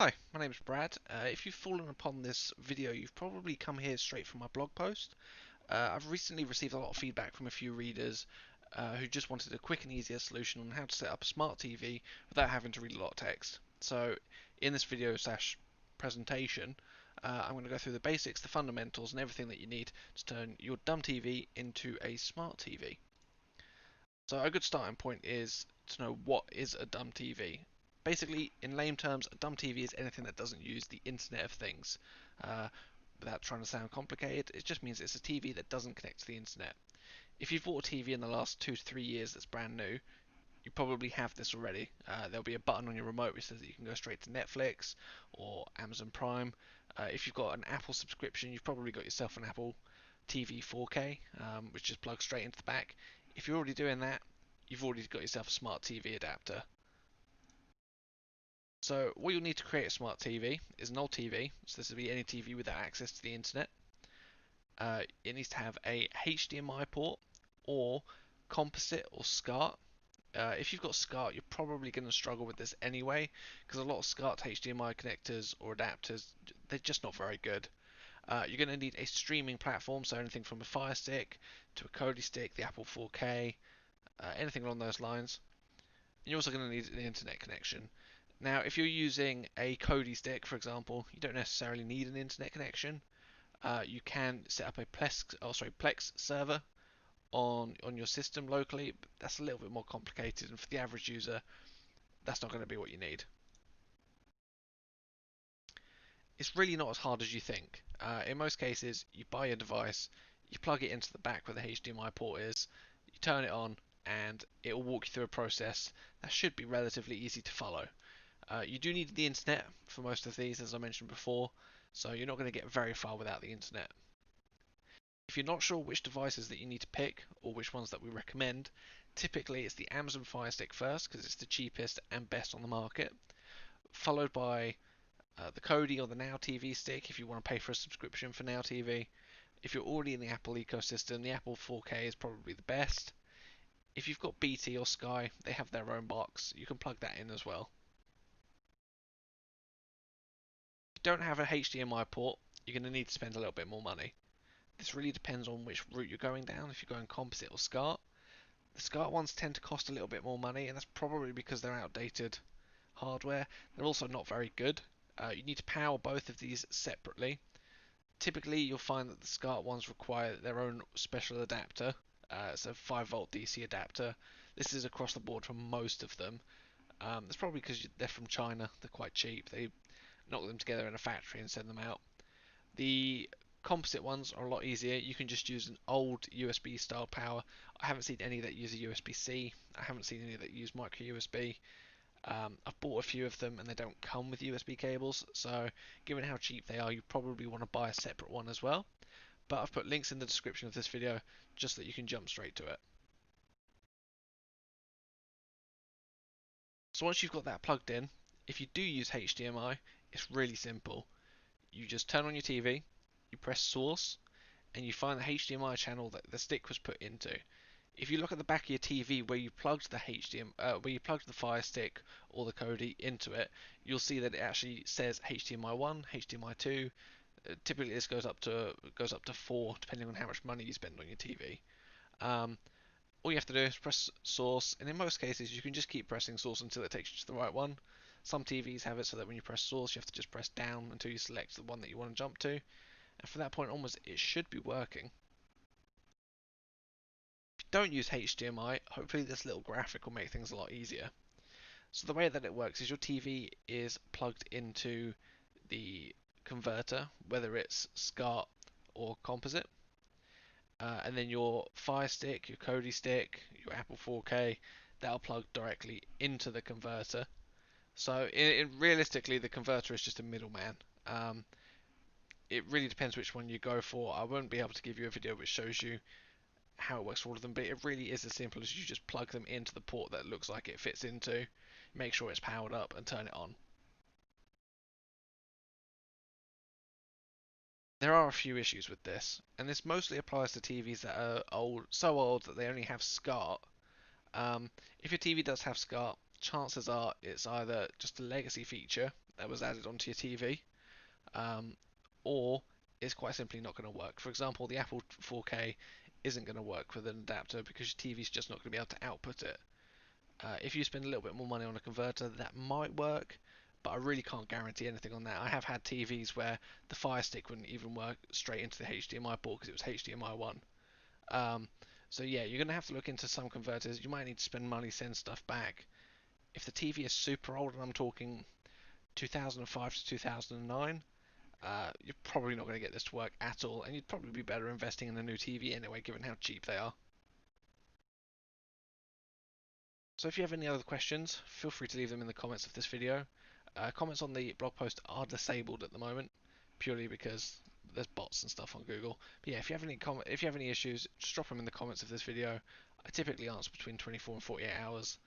Hi, my name is Brad. If you've fallen upon this video, you've probably come here straight from my blog post. I've recently received a lot of feedback from a few readers who just wanted a quick and easier solution on how to set up a smart TV without having to read a lot of text. So, in this video slash presentation, I'm going to go through the basics, the fundamentals, and everything that you need to turn your dumb TV into a smart TV. So a good starting point is to know what is a dumb TV. Basically, in lame terms, a dumb TV is anything that doesn't use the Internet of Things. Uh, Without trying to sound complicated, it just means it's a TV that doesn't connect to the Internet. If you've bought a TV in the last 2 to 3 years that's brand new, you probably have this already. There'll be a button on your remote which says that you can go straight to Netflix or Amazon Prime. If you've got an Apple subscription, you've probably got yourself an Apple TV 4K, which just plugs straight into the back. If you're already doing that, you've already got yourself a smart TV adapter. So what you'll need to create a smart TV is an old TV. So this will be any TV without access to the internet. It needs to have a HDMI port or composite or SCART. If you've got SCART, you're probably going to struggle with this anyway, because a lot of SCART to HDMI connectors or adapters, they're just not very good. You're going to need a streaming platform, so anything from a Fire Stick to a Kodi Stick, the Apple 4K, anything along those lines. You're also going to need an internet connection. Now, if you're using a Kodi Stick, for example, you don't necessarily need an internet connection. You can set up a Plex server on your system locally, but that's a little bit more complicated, and for the average user, that's not going to be what you need. It's really not as hard as you think. In most cases, you buy a device, you plug it into the back where the HDMI port is, you turn it on, and it will walk you through a process that should be relatively easy to follow. You do need the internet for most of these, as I mentioned before, so you're not going to get very far without the internet. If you're not sure which devices that you need to pick, or which ones that we recommend, typically it's the Amazon Fire Stick first, because it's the cheapest and best on the market, followed by the Kodi or the Now TV stick if you want to pay for a subscription for Now TV. If you're already in the Apple ecosystem, the Apple 4K is probably the best. If you've got BT or Sky, they have their own box. You can plug that in as well. If you don't have a HDMI port, you're going to need to spend a little bit more money. This really depends on which route you're going down, if you're going composite or SCART. The SCART ones tend to cost a little bit more money, and that's probably because they're outdated hardware. They're also not very good. You need to power both of these separately. Typically, you'll find that the SCART ones require their own special adapter. It's a 5-volt DC adapter. This is across the board for most of them. That's probably because they're from China. They're quite cheap. They knock them together in a factory and send them out. The composite ones are a lot easier. You can just use an old USB style power. I haven't seen any that use a USB-C. I haven't seen any that use micro USB. I've bought a few of them and they don't come with USB cables, so given how cheap they are, you probably want to buy a separate one as well. But I've put links in the description of this video just so that you can jump straight to it. So once you've got that plugged in, if you do use HDMI, it's really simple. You just turn on your TV, you press source, and you find the HDMI channel that the stick was put into. If you look at the back of your TV where you plugged the where you plugged the Fire Stick or the Kodi into it, you'll see that it actually says HDMI 1, HDMI 2. Typically, this goes up to 4, depending on how much money you spend on your TV. All you have to do is press source, and in most cases, you can just keep pressing source until it takes you to the right one. Some TVs have it so that when you press source, you have to just press down until you select the one that you want to jump to, and from that point onwards, it should be working. If you don't use HDMI, hopefully this little graphic will make things a lot easier. So the way that it works is your TV is plugged into the converter, whether it's SCART or composite, and then your Fire Stick, your Kodi Stick, your Apple 4K, that'll plug directly into the converter. So realistically, the converter is just a middleman. It really depends which one you go for. I won't be able to give you a video which shows you how it works for all of them, but it really is as simple as you just plug them into the port that looks like it fits into, make sure it's powered up, and turn it on. There are a few issues with this, and this mostly applies to TVs that are old, so old that they only have SCART. If your TV does have SCART, chances are it's either just a legacy feature that was added onto your TV, um, or it's quite simply not going to work. For example, the Apple 4K isn't going to work with an adapter because your TV's just not going to be able to output it. If you spend a little bit more money on a converter, that might work, but I really can't guarantee anything on that. I have had TVs where the Fire Stick wouldn't even work straight into the HDMI port because it was HDMI 1. Um, so yeah, you're going to have to look into some converters. You might need to spend money, send stuff back. If the TV is super old, and I'm talking 2005 to 2009, you're probably not going to get this to work at all, and you'd probably be better investing in a new TV anyway, given how cheap they are. So if you have any other questions, feel free to leave them in the comments of this video. Comments on the blog post are disabled at the moment, purely because there's bots and stuff on Google. But yeah, if you have any issues, just drop them in the comments of this video. I typically answer between 24 and 48 hours.